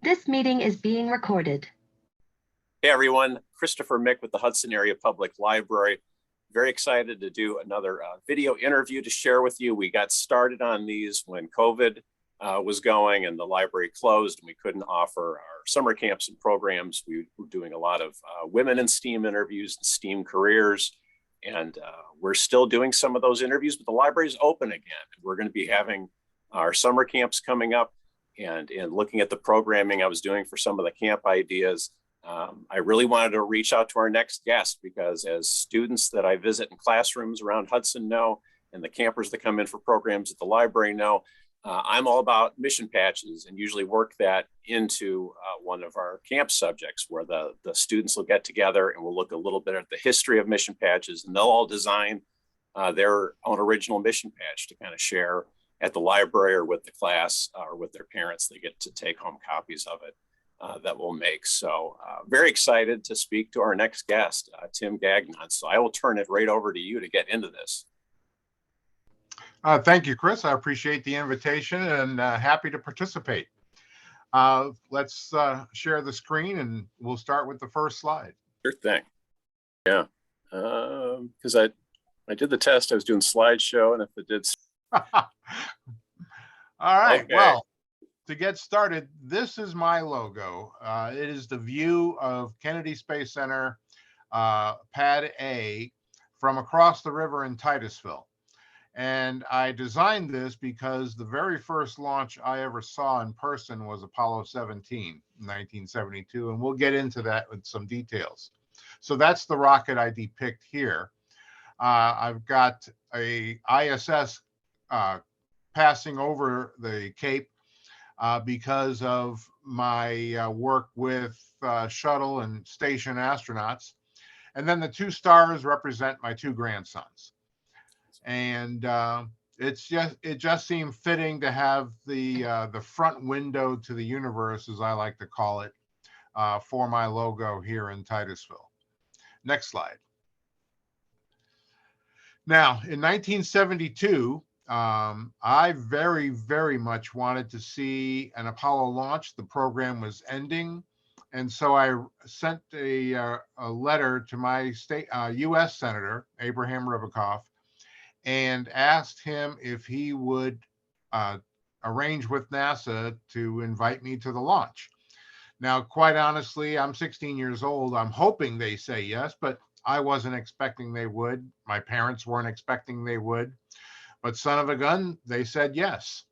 This meeting is being recorded. Hey everyone, Christopher Mick with the Hudson Area Public Library. Very excited to do another video interview to share with you. We got started on these when COVID was going and the library closed and we couldn't offer our summer camps and programs. We were doing a lot of women in STEAM interviews and STEAM careers. And we're still doing some of those interviews, but the library is open again. We're going to be having our summer camps coming up and looking at the programming I was doing for some of the camp ideas. I really wanted to reach out to our next guest because as students that I visit in classrooms around Hudson know, and the campers that come in for programs at the library know, I'm all about mission patches and usually work that into one of our camp subjects where the students will get together and we'll look a little bit at the history of mission patches, and they'll all design their own original mission patch to kind of share at the library or with the class or with their parents. They get to take home copies of it that we'll make. So very excited to speak to our next guest, Tim Gagnon. So I will turn it right over to you to get into this. Thank you, Chris. I appreciate the invitation and happy to participate. Let's share the screen and we'll start with the first slide. Sure thing. Yeah, because I did the test. I was doing slideshow, and if it did. All right. Okay. Well, to get started, this is my logo. It is the view of Kennedy Space Center, Pad A, from across the river in Titusville. And I designed this because the very first launch I ever saw in person was Apollo 17 in 1972, and we'll get into that with some details. So that's the rocket I depict here. I've got a ISS passing over the Cape because of my work with shuttle and station astronauts. And then the two stars represent my two grandsons. And it just seemed fitting to have the front window to the universe, as I like to call it, for my logo here in Titusville. Next slide. Now, in 1972, I very, very much wanted to see an Apollo launch. The program was ending. And so I sent a letter to my state U.S. Senator, Abraham Ribicoff, and asked him if he would arrange with NASA to invite me to the launch. Now, quite honestly, I'm 16 years old. I'm hoping they say yes, but I wasn't expecting they would. My parents weren't expecting they would. But son of a gun, they said yes.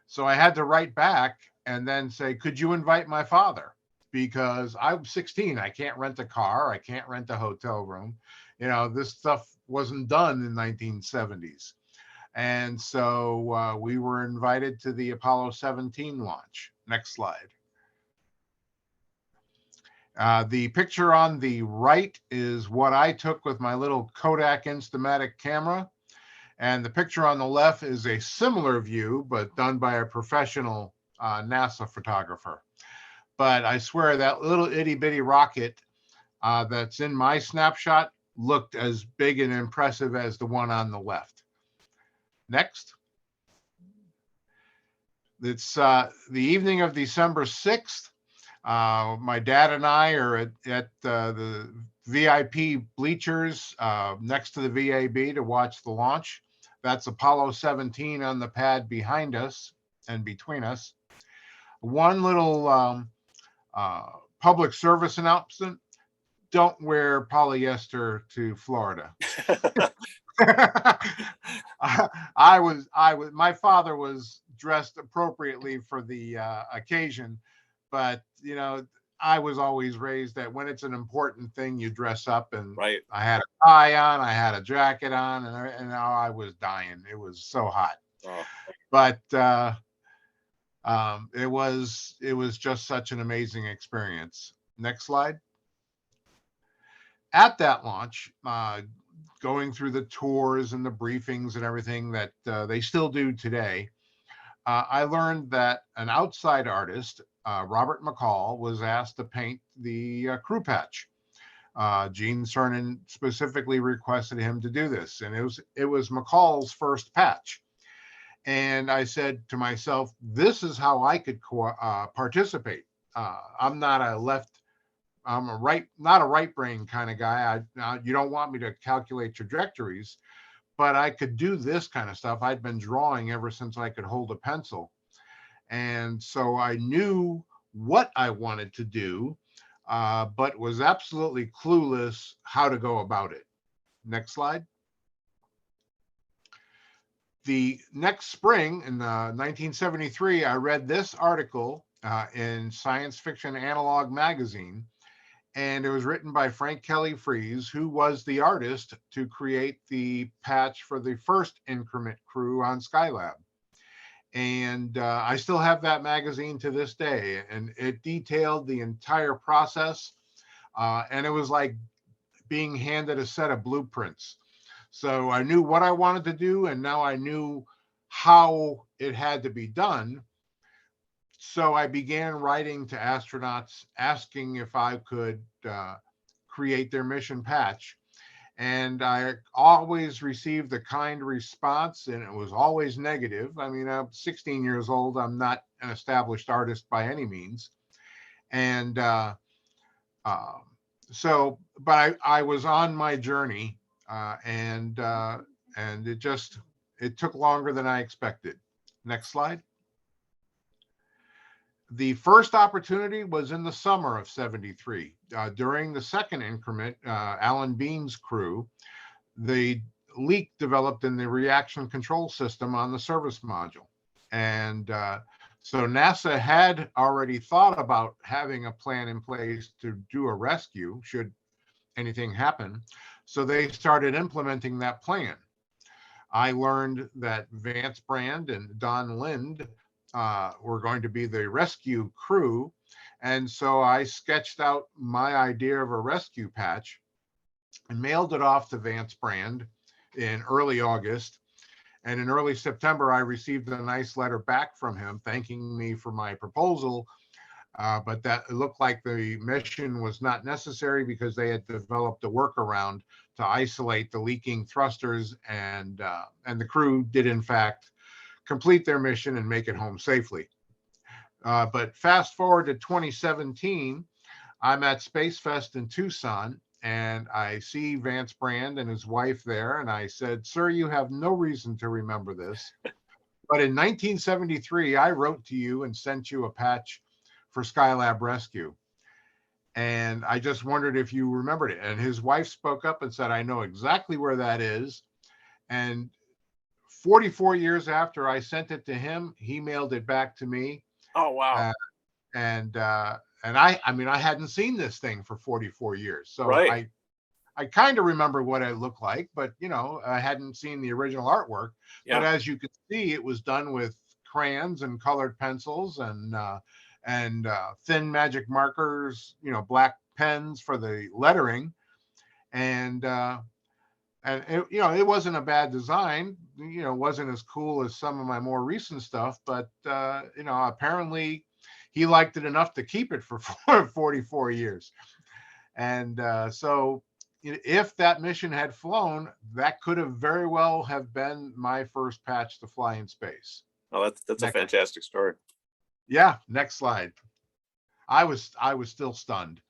So I had to write back and then say, could you invite my father? Because I'm 16, I can't rent a car, I can't rent a hotel room. You know, this stuff wasn't done in the 1970s. And so we were invited to the Apollo 17 launch. Next slide. The picture on the right is what I took with my little Kodak Instamatic camera. And the picture on the left is a similar view, but done by a professional NASA photographer. But I swear that little itty bitty rocket that's in my snapshot looked as big and impressive as the one on the left. Next. It's the evening of December 6th. My dad and I are at the VIP bleachers next to the VAB to watch the launch. That's Apollo 17 on the pad behind us and between us. One little public service announcement: don't wear polyester to Florida. My father was dressed appropriately for the occasion, but you know, I was always raised that when it's an important thing, you dress up, and right. I had a tie on, I had a jacket on, and I was dying. It was so hot. Oh. But it was just such an amazing experience. Next slide. At that launch, going through the tours and the briefings and everything that they still do today, I learned that an outside artist, Robert McCall, was asked to paint the crew patch. Gene Cernan specifically requested him to do this, and it was McCall's first patch. And I said to myself, this is how I could participate. I'm not a left, I'm a right, not a right brain kind of guy. You don't want me to calculate trajectories, but I could do this kind of stuff. I'd been drawing ever since I could hold a pencil. And so I knew what I wanted to do, but was absolutely clueless how to go about it. Next slide. The next spring in 1973, I read this article in Science Fiction Analog magazine, and it was written by Frank Kelly Freas, who was the artist to create the patch for the first increment crew on Skylab. And I still have that magazine to this day, and it detailed the entire process. And it was like being handed a set of blueprints. So I knew what I wanted to do, and now I knew how it had to be done. So I began writing to astronauts asking if I could create their mission patch. And I always received a kind response, and it was always negative. I mean, I'm 16 years old. I'm not an established artist by any means. And but I was on my journey, and it took longer than I expected. Next slide. The first opportunity was in the summer of '73. During the second increment, Alan Bean's crew, the leak developed in the reaction control system on the service module. And so NASA had already thought about having a plan in place to do a rescue should anything happen. So they started implementing that plan. I learned that Vance Brand and Don Lind were going to be the rescue crew. And so I sketched out my idea of a rescue patch and mailed it off to Vance Brand in early August. And in early September, I received a nice letter back from him thanking me for my proposal, but that it looked like the mission was not necessary because they had developed a workaround to isolate the leaking thrusters, and the crew did in fact complete their mission and make it home safely. But fast forward to 2017, I'm at Space Fest in Tucson, and I see Vance Brand and his wife there, and I said, "Sir, you have no reason to remember this, but in 1973, I wrote to you and sent you a patch for Skylab Rescue. And I just wondered if you remembered it." And his wife spoke up and said, "I know exactly where that is." And 44 years after I sent it to him, he mailed it back to me. Oh, wow. And I mean, I hadn't seen this thing for 44 years. So Right. I kind of remember what it looked like, but I hadn't seen the original artwork. Yeah. But as you can see, it was done with crayons and colored pencils and thin magic markers, black pens for the lettering. And it wasn't a bad design. It wasn't as cool as some of my more recent stuff, but apparently he liked it enough to keep it for 44 years. And so if that mission had flown, that could have very well have been my first patch to fly in space. Oh, that's a fantastic story. Yeah, next slide. I was still stunned.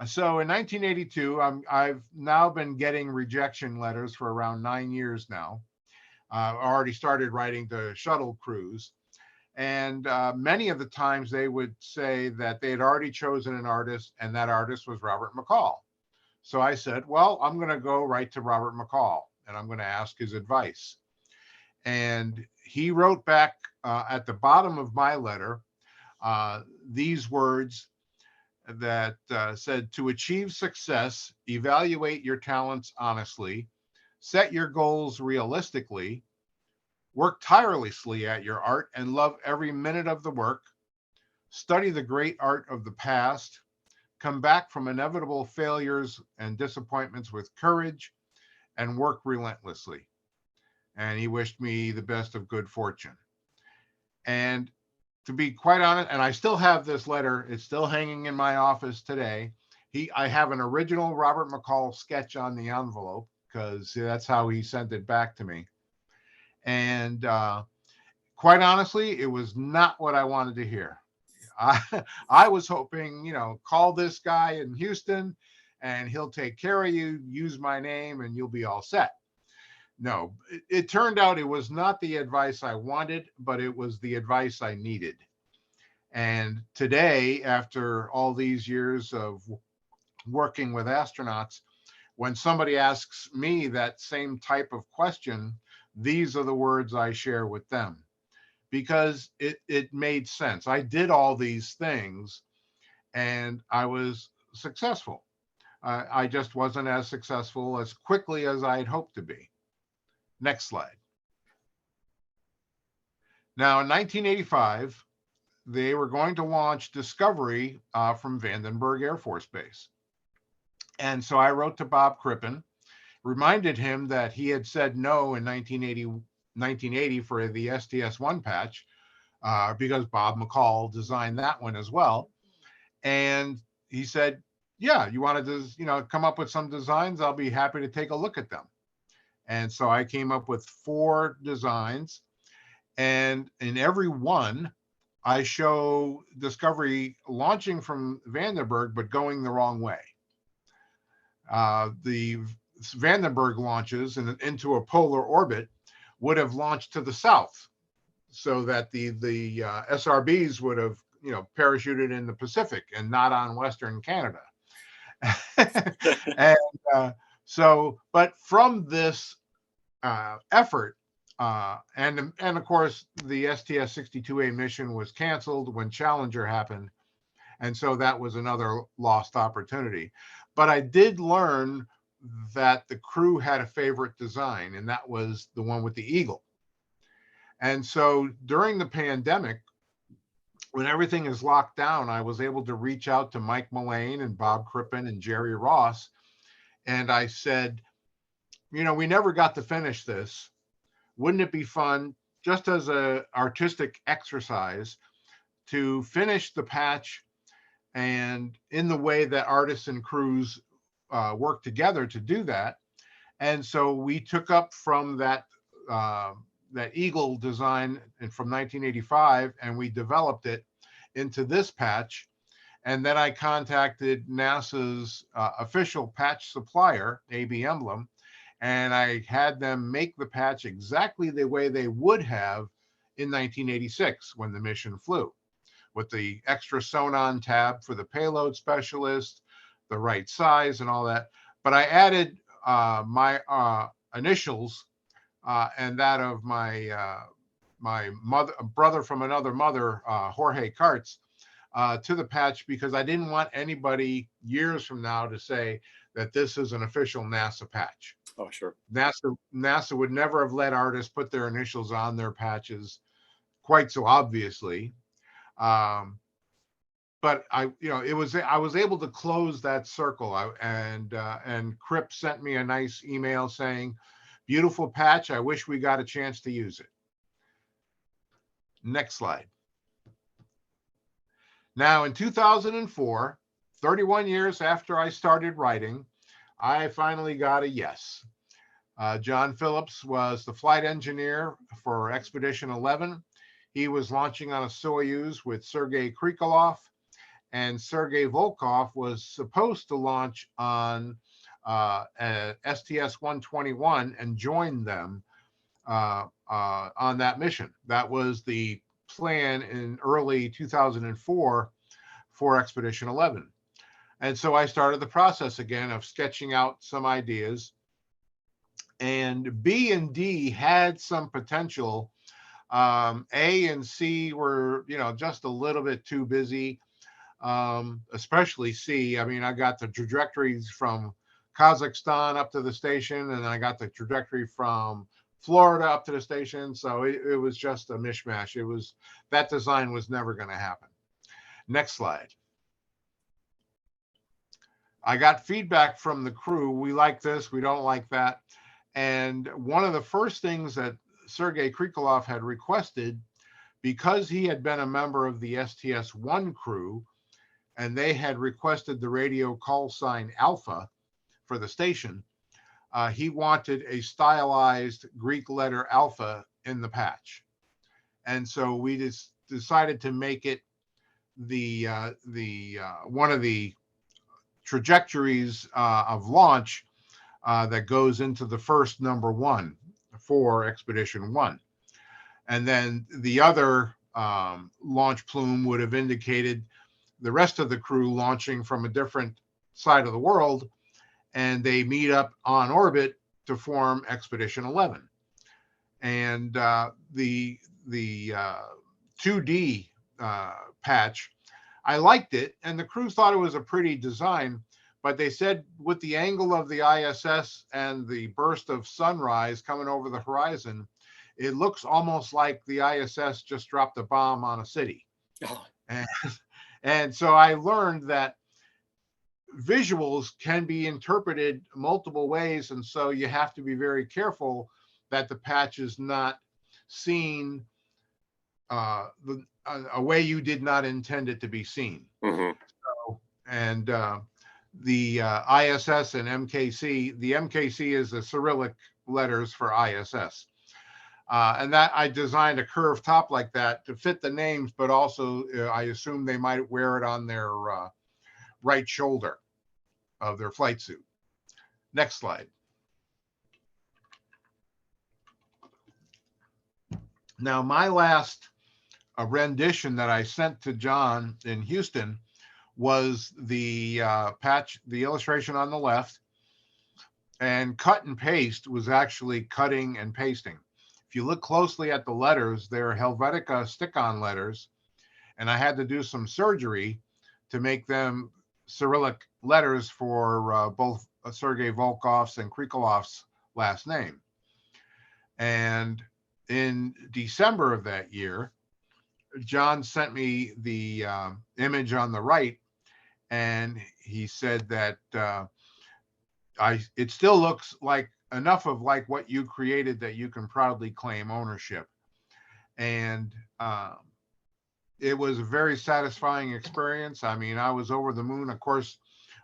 So in 1982, I've now been getting rejection letters for around 9 years now. I already started writing to shuttle crews. And many of the times they would say that they had already chosen an artist, and that artist was Robert McCall. So I said, well, I'm going to go right to Robert McCall, and I'm going to ask his advice. And he wrote back at the bottom of my letter these words that said, "To achieve success, evaluate your talents honestly, set your goals realistically, work tirelessly at your art and love every minute of the work, study the great art of the past, come back from inevitable failures and disappointments with courage, and work relentlessly." And he wished me the best of good fortune. And to be quite honest, and I still have this letter, it's still hanging in my office today. I have an original Robert McCall sketch on the envelope because that's how he sent it back to me. And quite honestly, it was not what I wanted to hear. I was hoping, call this guy in Houston and he'll take care of you, use my name, and you'll be all set. No, it turned out it was not the advice I wanted, but it was the advice I needed. And today, after all these years of working with astronauts, when somebody asks me that same type of question, these are the words I share with them, because it made sense. I did all these things and I was successful. I just wasn't as successful as quickly as I'd hoped to be. Next slide. Now, in 1985, they were going to launch Discovery from Vandenberg Air Force Base. And so I wrote to Bob Crippen, reminded him that he had said no in 1980 for the STS-1 patch, because Bob McCall designed that one as well. And he said, yeah, you wanted to, come up with some designs? I'll be happy to take a look at them. And so I came up with 4 designs, and in every one, I show Discovery launching from Vandenberg, but going the wrong way. The Vandenberg launches into a polar orbit would have launched to the south, so that the SRBs would have, parachuted in the Pacific and not on Western Canada. And but from this effort, and of course, the STS-62A mission was canceled when Challenger happened. And so that was another lost opportunity. But I did learn that the crew had a favorite design, and that was the one with the eagle. And so during the pandemic, when everything is locked down, I was able to reach out to Mike Mullane and Bob Crippen and Jerry Ross. And I said, we never got to finish this. Wouldn't it be fun, just as an artistic exercise, to finish the patch and in the way that artists and crews work together to do that? And so we took up from that eagle design from 1985, and we developed it into this patch. And then I contacted NASA's official patch supplier, AB Emblem, and I had them make the patch exactly the way they would have in 1986 when the mission flew, with the extra Sonon tab for the payload specialist, the right size and all that. But I added my initials and that of my brother from another mother, Jorge Kartz, to the patch, because I didn't want anybody years from now to say that this is an official NASA patch. Oh, sure. NASA would never have let artists put their initials on their patches quite so obviously. But I was able to close that circle. And Crip sent me a nice email saying, "Beautiful patch. I wish we got a chance to use it." Next slide. Now, in 2004, 31 years after I started writing, I finally got a yes. John Phillips was the flight engineer for Expedition 11. He was launching on a Soyuz with Sergei Krikalev, and Sergei Volkov was supposed to launch on STS-121 and join them on that mission. That was the plan in early 2004 for Expedition 11. And so I started the process again of sketching out some ideas. And B and D had some potential. A and C were, just a little bit too busy, especially C. I mean, I got the trajectories from Kazakhstan up to the station, and I got the trajectory from Florida up to the station. So it was just a mishmash. That design was never going to happen. Next slide. I got feedback from the crew. We like this, we don't like that. And one of the first things that Sergei Krikalev had requested, because he had been a member of the STS-1 crew, and they had requested the radio call sign Alpha for the station, he wanted a stylized Greek letter Alpha in the patch. And so we just decided to make it one of the trajectories of launch that goes into the first number 1 for Expedition 1. And then the other launch plume would have indicated the rest of the crew launching from a different side of the world, and they meet up on orbit to form Expedition 11. And the 2D patch, I liked it, and the crew thought it was a pretty design, but they said with the angle of the ISS and the burst of sunrise coming over the horizon, it looks almost like the ISS just dropped a bomb on a city. Oh. And so I learned that visuals can be interpreted multiple ways, and so you have to be very careful that the patch is not seen a way you did not intend it to be seen. Mm-hmm. So, and the ISS and MKC, the MKC is the Cyrillic letters for ISS. And that I designed a curved top like that to fit the names, but also I assume they might wear it on their right shoulder of their flight suit. Next slide. Now, my last rendition that I sent to John in Houston was the patch, the illustration on the left, and cut and paste was actually cutting and pasting. If you look closely at the letters, they're Helvetica stick-on letters, and I had to do some surgery to make them Cyrillic letters for both Sergei Volkov's and Krikolov's last name. And in December of that year, John sent me the image on the right, and he said that it still looks like enough of like what you created that you can proudly claim ownership. And it was a very satisfying experience. I mean, I was over the moon. Of course,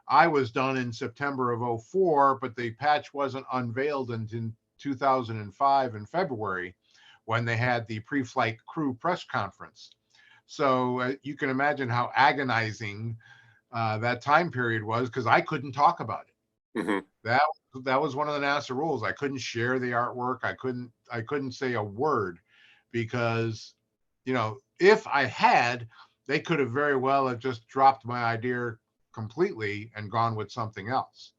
I was done in September of 2004, but the patch wasn't unveiled until 2005 in February, when they had the pre-flight crew press conference. So you can imagine how agonizing that time period was, because I couldn't talk about it. Mm-hmm. That was one of the NASA rules. I couldn't share the artwork. I couldn't say a word, because, you know, if I had, they could have very well have just dropped my idea completely and gone with something else.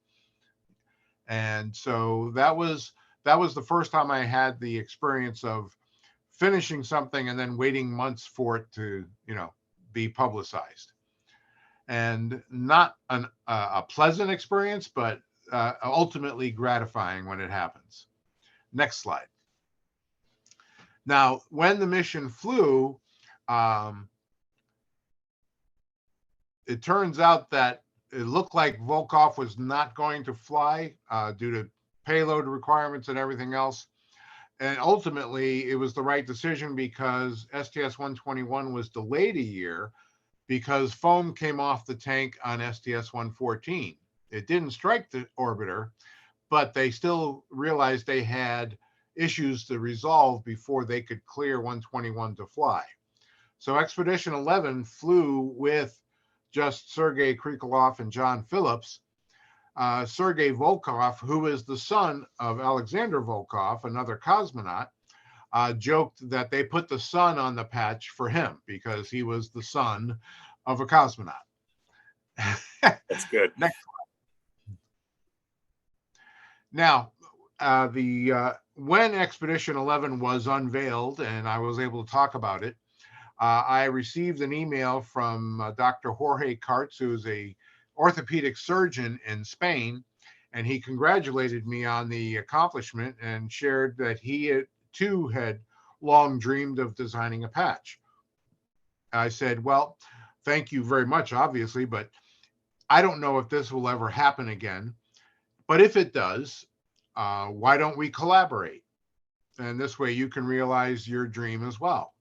And so that was the first time I had the experience of finishing something and then waiting months for it to, you know, be publicized. And not a pleasant experience, but ultimately gratifying when it happens. Next slide. Now, when the mission flew, it turns out that it looked like Volkov was not going to fly due to payload requirements and everything else. And ultimately, it was the right decision, because STS-121 was delayed a year because foam came off the tank on STS-114. It didn't strike the orbiter, but they still realized they had issues to resolve before they could clear 121 to fly. So Expedition 11 flew with just Sergei Krikalev and John Phillips. Sergei Volkov, who is the son of Alexander Volkov, another cosmonaut, joked that they put the sun on the patch for him because he was the son of a cosmonaut. That's good. Next slide. Now, when Expedition 11 was unveiled and I was able to talk about it, I received an email from Dr. Jorge Carts, who's a orthopedic surgeon in Spain, and he congratulated me on the accomplishment and shared that he too had long dreamed of designing a patch. I said, well, thank you very much, obviously, but I don't know if this will ever happen again. But if it does, why don't we collaborate? And this way you can realize your dream as well.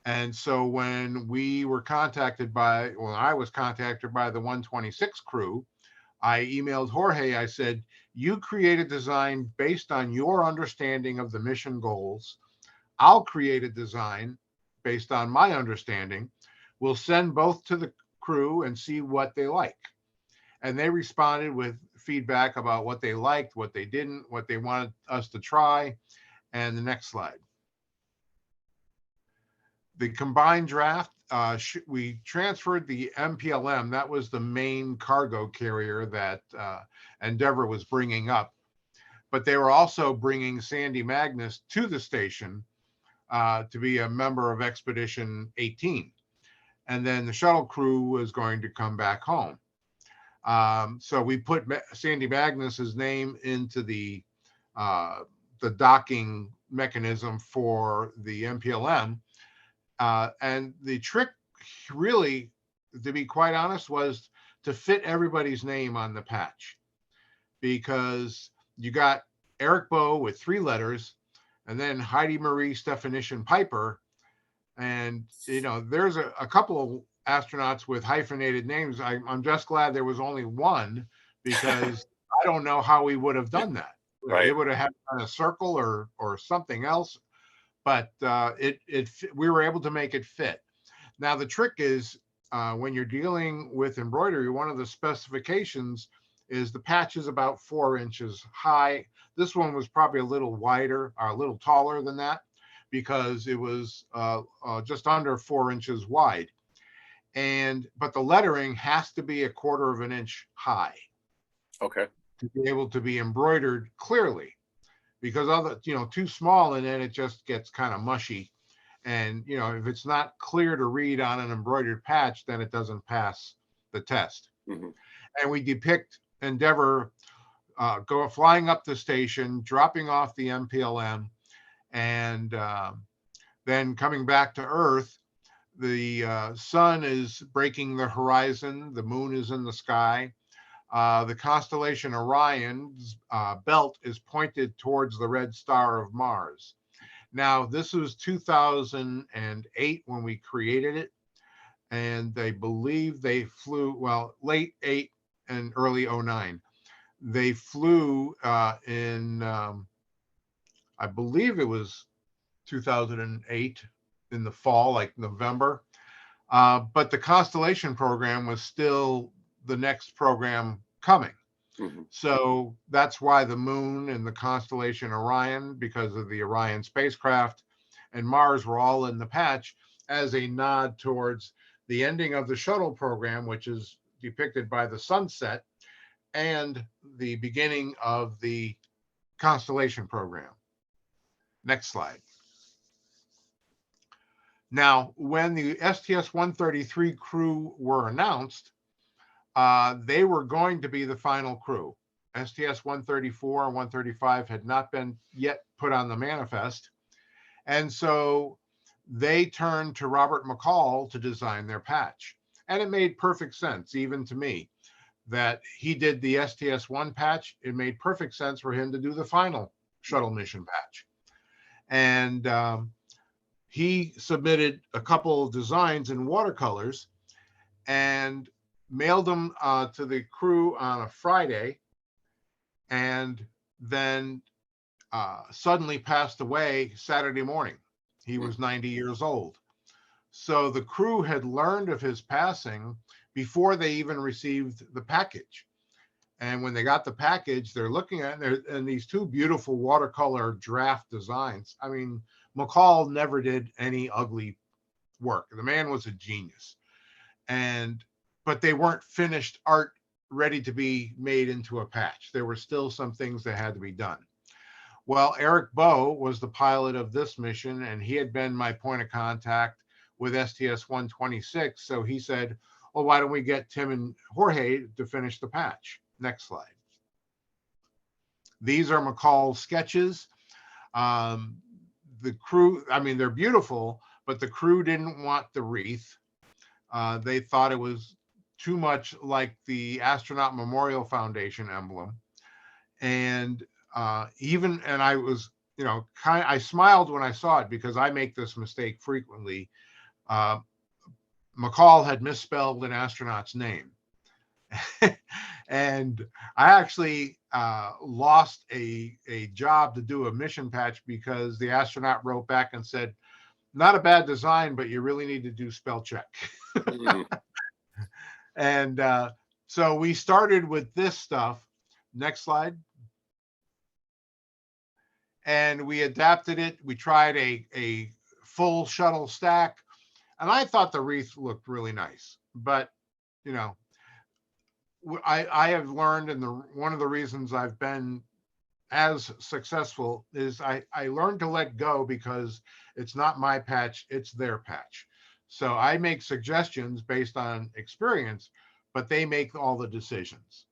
And so when I was contacted by the 126 crew, I emailed Jorge. I said, you create a design based on your understanding of the mission goals. I'll create a design based on my understanding. We'll send both to the crew and see what they like. And they responded with feedback about what they liked, what they didn't, what they wanted us to try. And the next slide. The combined draft, we transferred the MPLM. That was the main cargo carrier that Endeavour was bringing up. But they were also bringing Sandy Magnus to the station to be a member of Expedition 18. And then the shuttle crew was going to come back home. So we put Sandy Magnus's name into the docking mechanism for the MPLM. And the trick really, to be quite honest, was to fit everybody's name on the patch, because you got Eric Bowe with 3 letters, and then Heidi Marie Stephanician Piper. And, you know, there's a couple of astronauts with hyphenated names. I'm just glad there was only one, because I don't know how we would have done that. Right. It would have had a circle or something else, but we were able to make it fit. Now, the trick is when you're dealing with embroidery, one of the specifications is the patch is about 4 inches high. This one was probably a little wider, or a little taller than that, because it was just under 4 inches wide. But the lettering has to be 1/4 of an inch high. Okay. To be able to be embroidered clearly, because other, too small, and then it just gets kind of mushy. And, if it's not clear to read on an embroidered patch, then it doesn't pass the test. Mm-hmm. And we depict Endeavour flying up the station, dropping off the MPLM, and then coming back to Earth. The sun is breaking the horizon. The moon is in the sky. The constellation Orion's belt is pointed towards the red star of Mars. Now, this was 2008 when we created it, and I believe they flew, late 8 and early 09. They flew in, I believe it was 2008 in the fall, like November. But the constellation program was still the next program coming. Mm-hmm. So that's why the moon and the constellation Orion, because of the Orion spacecraft, and Mars were all in the patch as a nod towards the ending of the shuttle program, which is depicted by the sunset, and the beginning of the constellation program. Next slide. Now, when the STS-133 crew were announced, they were going to be the final crew. STS-134 and 135 had not been yet put on the manifest. And so they turned to Robert McCall to design their patch. And it made perfect sense, even to me, that he did the STS-1 patch. It made perfect sense for him to do the final shuttle mission patch. And he submitted a couple of designs in watercolors and mailed them to the crew on a Friday, and then suddenly passed away Saturday morning. He was 90 years old. So the crew had learned of his passing before they even received the package. And when they got the package, they're looking at it, and these 2 beautiful watercolor draft designs. I mean, McCall never did any ugly work. The man was a genius. But they weren't finished art ready to be made into a patch. There were still some things that had to be done. Well, Eric Bowe was the pilot of this mission, and he had been my point of contact with STS-126. So he said, well, why don't we get Tim and Jorge to finish the patch? Next slide. These are McCall's sketches. The crew, I mean, they're beautiful, but the crew didn't want the wreath. They thought it was too much like the Astronaut Memorial Foundation emblem. And I was, I smiled when I saw it, because I make this mistake frequently. McCall had misspelled an astronaut's name. And I actually lost a job to do a mission patch because the astronaut wrote back and said, not a bad design, but you really need to do spell check. Mm. And so we started with this stuff. Next slide. And we adapted it. We tried a full shuttle stack. And I thought the wreath looked really nice. But, you know, I have learned, and one of the reasons I've been as successful is I learned to let go, because it's not my patch, it's their patch. So I make suggestions based on experience, but they make all the decisions.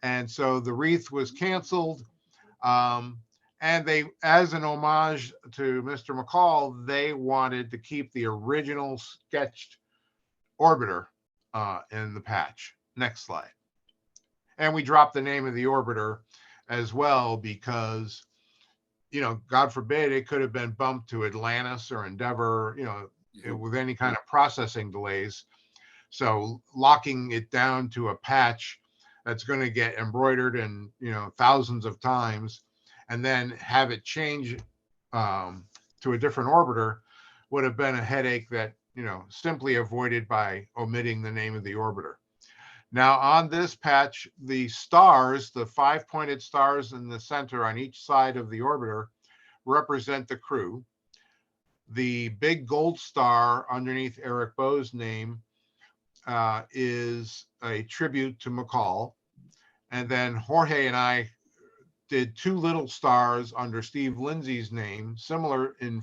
And so the wreath was canceled. And they, as an homage to Mr. McCall, they wanted to keep the original sketched orbiter in the patch. Next slide. And we dropped the name of the orbiter as well, because, you know, God forbid, it could have been bumped to Atlantis or Endeavor, you know, with any kind of processing delays. So locking it down to a patch that's going to get embroidered and, you know, thousands of times, and then have it change to a different orbiter would have been a headache that, you know, simply avoided by omitting the name of the orbiter. Now on this patch, the stars, the 5-pointed stars in the center on each side of the orbiter, represent the crew. The big gold star underneath Eric Bowe's name is a tribute to McCall. And then Jorge and I did 2 little stars under Steve Lindsay's name, similar in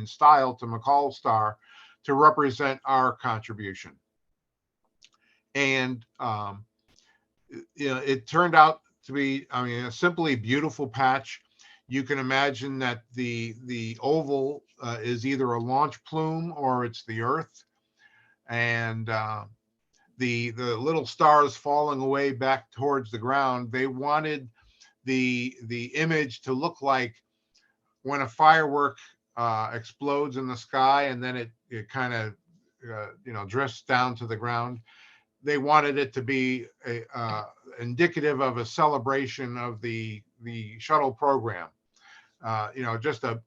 style to McCall's star, to represent our contribution. And you know, it turned out to be, I mean, a simply beautiful patch. You can imagine that the oval is either a launch plume or it's the Earth, and the little stars falling away back towards the ground. They wanted the image to look like when a firework explodes in the sky and then it kind of you know, drifts down to the ground. They wanted it to be indicative of a celebration of the shuttle program. You know, just a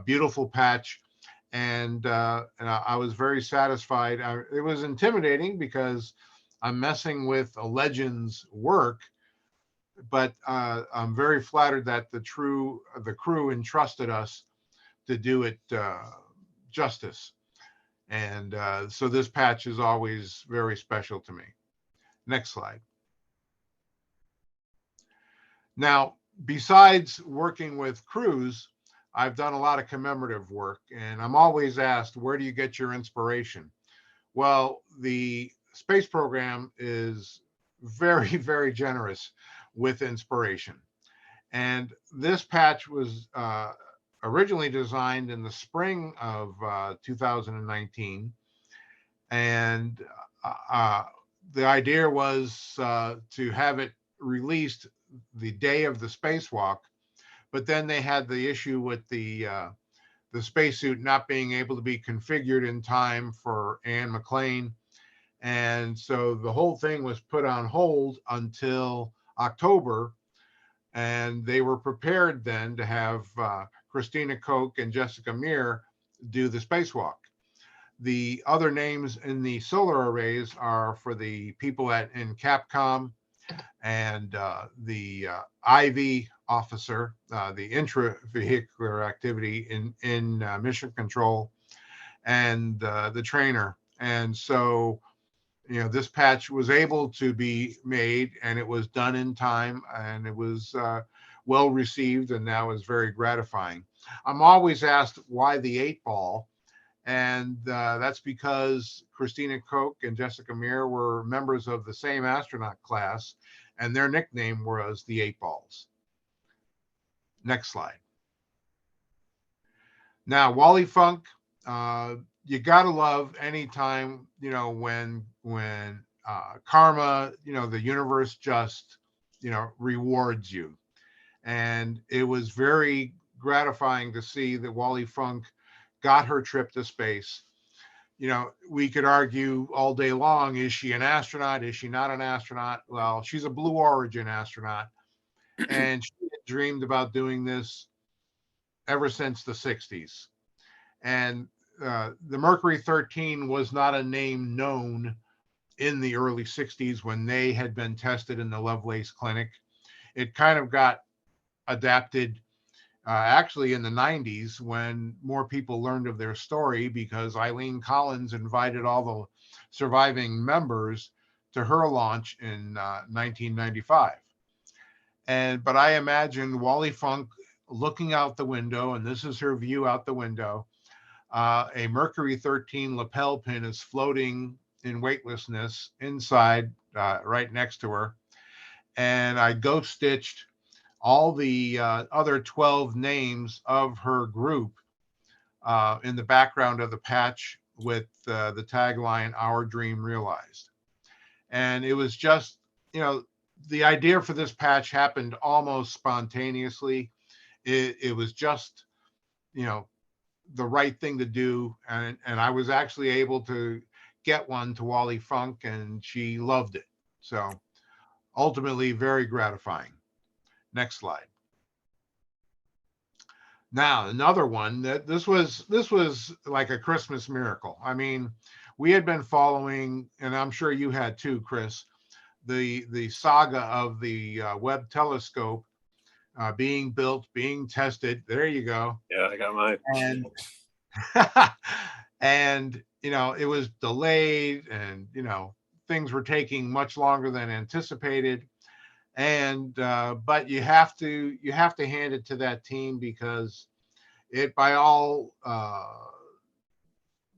beautiful patch, and I was very satisfied. It was intimidating because I'm messing with a legend's work, but I'm very flattered that the crew entrusted us to do it justice. And so this patch is always very special to me. Next slide. Now, besides working with crews, I've done a lot of commemorative work, and I'm always asked, where do you get your inspiration? Well, the space program is very, very generous with inspiration. And this patch was originally designed in the spring of 2019. And the idea was to have it released the day of the spacewalk, but then they had the issue with the spacesuit not being able to be configured in time for Anne McClain. And so the whole thing was put on hold until October. And they were prepared then to have Christina Koch and Jessica Meir do the spacewalk. The other names in the solar arrays are for the people in Capcom and the IV officer, the intravehicular activity in mission control, and the trainer. And so, you know, this patch was able to be made, and it was done in time, and it was well received, and that was very gratifying. I'm always asked why the 8-ball, and that's because Christina Koch and Jessica Meir were members of the same astronaut class, and their nickname was the 8-balls. Next slide. Now, Wally Funk, you gotta love anytime, you know, when karma, you know, the universe just, you know, rewards you. And it was very gratifying to see that Wally Funk got her trip to space. You know, we could argue all day long, is she an astronaut? Is she not an astronaut? Well, she's a Blue Origin astronaut. And she had dreamed about doing this ever since the 60s. And the Mercury 13 was not a name known in the early 60s when they had been tested in the Lovelace Clinic. It kind of got adapted actually in the 90s when more people learned of their story, because Eileen Collins invited all the surviving members to her launch in 1995. But I imagine Wally Funk looking out the window, and this is her view out the window. A Mercury 13 lapel pin is floating in weightlessness inside, right next to her. And I ghost stitched all the other 12 names of her group in the background of the patch with the tagline, "Our Dream Realized." And it was just, the idea for this patch happened almost spontaneously. It was just, the right thing to do. And I was actually able to get one to Wally Funk, and she loved it. So ultimately very gratifying. Next slide. Now, another one that this was like a Christmas miracle. I mean, we had been following, and I'm sure you had too, Chris, the saga of the Webb telescope being built, being tested. There you go. Yeah, I got mine. And and it was delayed, and things were taking much longer than anticipated. And but you have to hand it to that team, because it, by all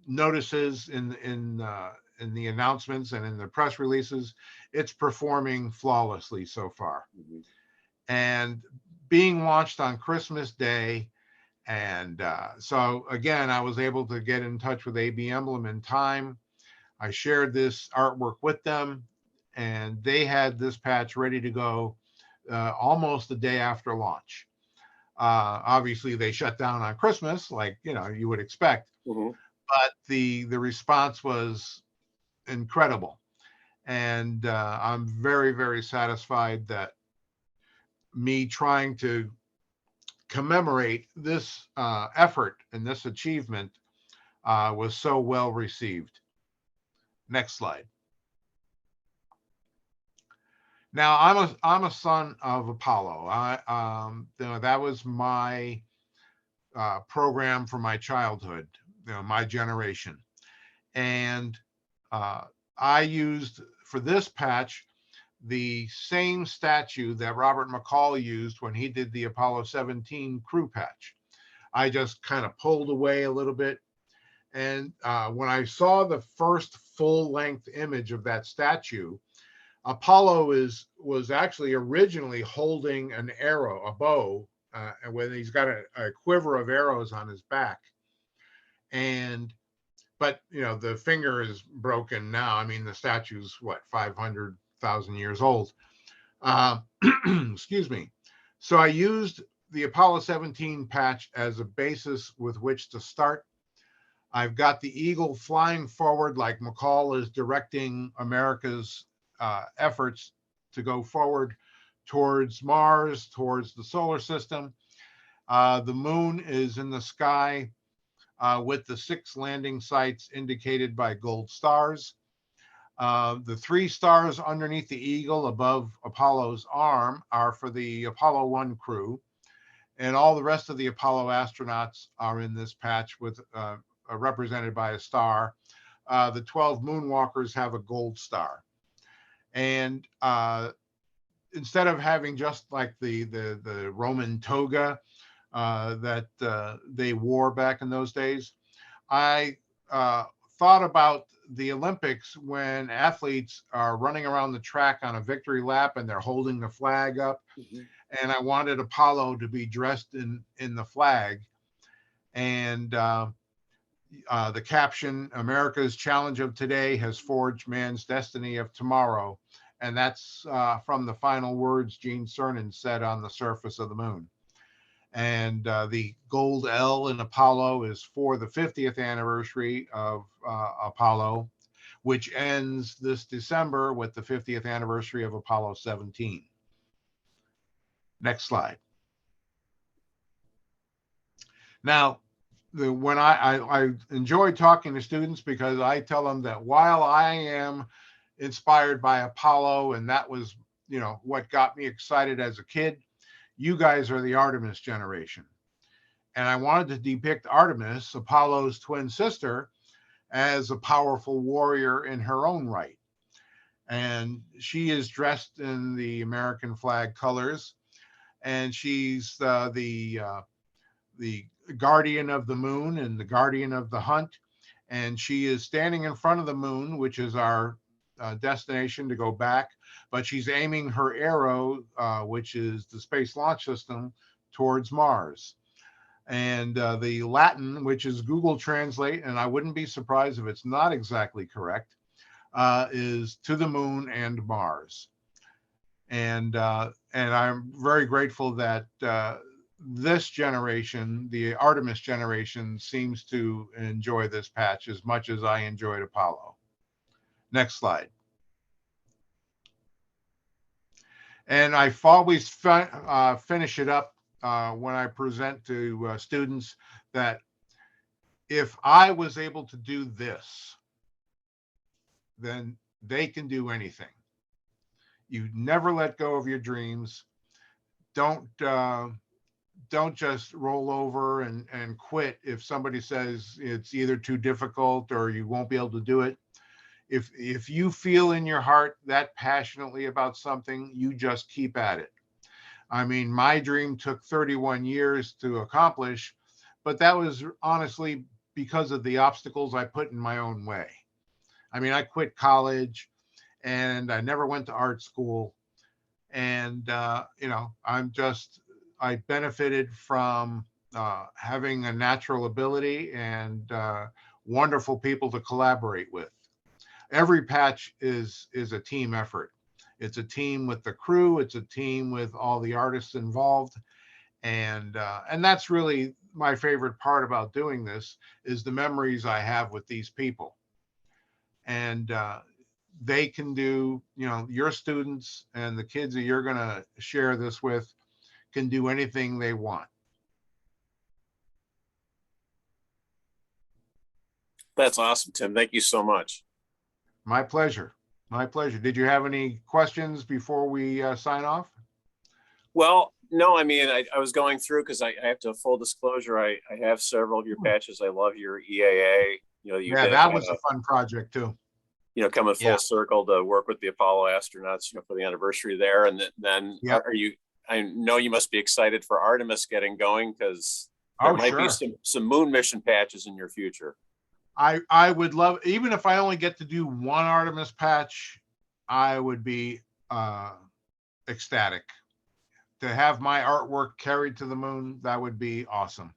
notices in the announcements and in the press releases, it's performing flawlessly so far. Mm-hmm. And being launched on Christmas Day. And so again, I was able to get in touch with AB Emblem in time. I shared this artwork with them, and they had this patch ready to go almost the day after launch. Obviously, they shut down on Christmas, like you would expect. Mm-hmm. But the response was incredible, and I'm very, very satisfied that me trying to commemorate this effort and this achievement was so well received. Next slide. Now, I'm a son of Apollo. That was my program for my childhood, my generation. And I used for this patch the same statue that Robert McCall used when he did the Apollo 17 crew patch. I just kind of pulled away a little bit. And when I saw the first full-length image of that statue, Apollo was actually originally holding an arrow, a bow, and when he's got a quiver of arrows on his back. But the finger is broken now. I mean, the statue's 500,000 years old. Excuse me. So I used the Apollo 17 patch as a basis with which to start. I've got the eagle flying forward, like McCall is directing America's efforts to go forward towards Mars, towards the solar system. The moon is in the sky with the 6 landing sites indicated by gold stars. The 3 stars underneath the eagle above Apollo's arm are for the Apollo 1 crew, and all the rest of the Apollo astronauts are in this patch with represented by a star. The 12 moonwalkers have a gold star. And instead of having just like the Roman toga that they wore back in those days, I thought about the Olympics when athletes are running around the track on a victory lap and they're holding the flag up. Mm-hmm. And I wanted Apollo to be dressed in the flag. And the caption, "America's challenge of today has forged man's destiny of tomorrow." And that's from the final words Gene Cernan said on the surface of the moon. And the gold L in Apollo is for the 50th anniversary of Apollo, which ends this December with the 50th anniversary of Apollo 17. Next slide. Now, when I enjoy talking to students, because I tell them that while I am inspired by Apollo, and that was, what got me excited as a kid, you guys are the Artemis generation. And I wanted to depict Artemis, Apollo's twin sister, as a powerful warrior in her own right. And she is dressed in the American flag colors, and she's the guardian of the moon and the guardian of the hunt. And she is standing in front of the moon, which is our destination to go back, but she's aiming her arrow, which is the Space Launch System, towards Mars. And the Latin, which is Google Translate, and I wouldn't be surprised if it's not exactly correct, is to the moon and Mars. And I'm very grateful that this generation, the Artemis generation, seems to enjoy this patch as much as I enjoyed Apollo. Next slide. And I always finish it up when I present to students that if I was able to do this, then they can do anything. You never let go of your dreams. Don't just roll over and quit if somebody says it's either too difficult or you won't be able to do it. If you feel in your heart that passionately about something, you just keep at it. I mean, my dream took 31 years to accomplish, but that was honestly because of the obstacles I put in my own way. I mean, I quit college and I never went to art school. And, I benefited from having a natural ability and wonderful people to collaborate with. Every patch is a team effort. It's a team with the crew. It's a team with all the artists involved. And that's really my favorite part about doing this, is the memories I have with these people. And they can do, your students and the kids that you're going to share this with can do anything they want. That's awesome, Tim. Thank you so much. My pleasure. My pleasure. Did you have any questions before we sign off? Well, no, I mean, I was going through because I have to full disclosure. I have several of your patches. I love your EAA. Yeah, that was a fun project too. Coming full circle to work with the Apollo astronauts, for the anniversary there. And then I know you must be excited for Artemis getting going, because there might be some moon mission patches in your future. I would love, even if I only get to do one Artemis patch, I would be ecstatic. To have my artwork carried to the moon, that would be awesome.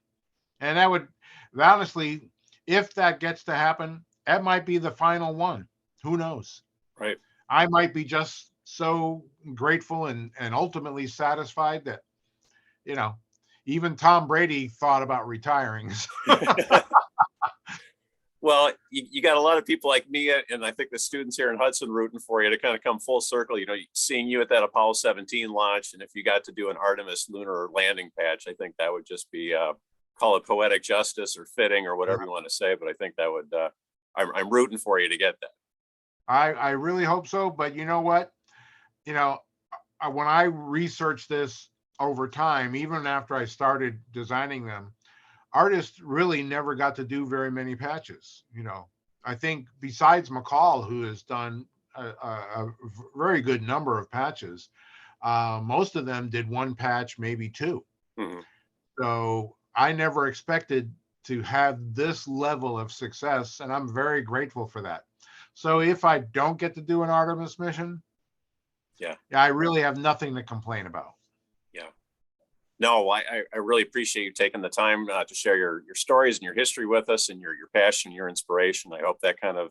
And that would, honestly, if that gets to happen, that might be the final one. Who knows? Right. I might be just so grateful and ultimately satisfied that, even Tom Brady thought about retiring. Well, you got a lot of people like me, and I think the students here in Hudson rooting for you to kind of come full circle, seeing you at that Apollo 17 launch. And if you got to do an Artemis lunar landing patch, I think that would just be, call it poetic justice or fitting or whatever you want to say. But I think that would, I'm rooting for you to get that. I really hope so. But you know what? When I researched this over time, even after I started designing them, artists really never got to do very many patches. I think besides McCall, who has done a very good number of patches, most of them did one patch, maybe two. Mm-hmm. So I never expected to have this level of success, and I'm very grateful for that. So if I don't get to do an Artemis mission, I really have nothing to complain about. No, I really appreciate you taking the time to share your stories and your history with us, and your passion, your inspiration. I hope that kind of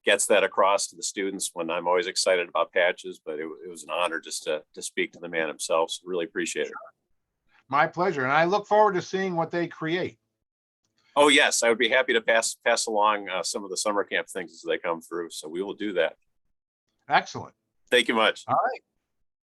gets that across to the students, when I'm always excited about patches, but it was an honor just to speak to the man himself. So really appreciate it. My pleasure. And I look forward to seeing what they create. Oh, yes. I would be happy to pass along some of the summer camp things as they come through. So we will do that. Excellent. Thank you much. All right.